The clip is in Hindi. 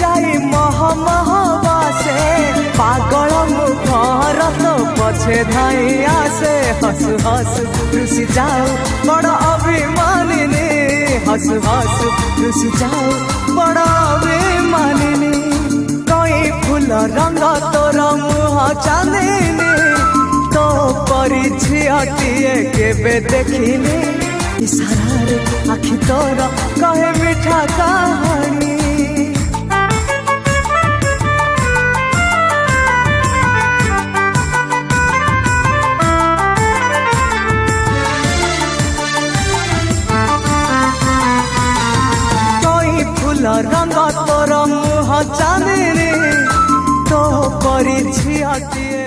जाई मह मह बासे पागल मुखर तो पछे धाई आसे हस हस रुसी जाओ बड़ अभिमानिनी हस हस रुसी जाओ बड़ अभिमानिनी कई फूल रंग तोर मुह चांदिनी तो परी झियटिए केबे देखिनी इशारा आखि तोर कहे मीठा कहानी कोई फूल रंग तोर मुह चांदिनी तो परी झियटिए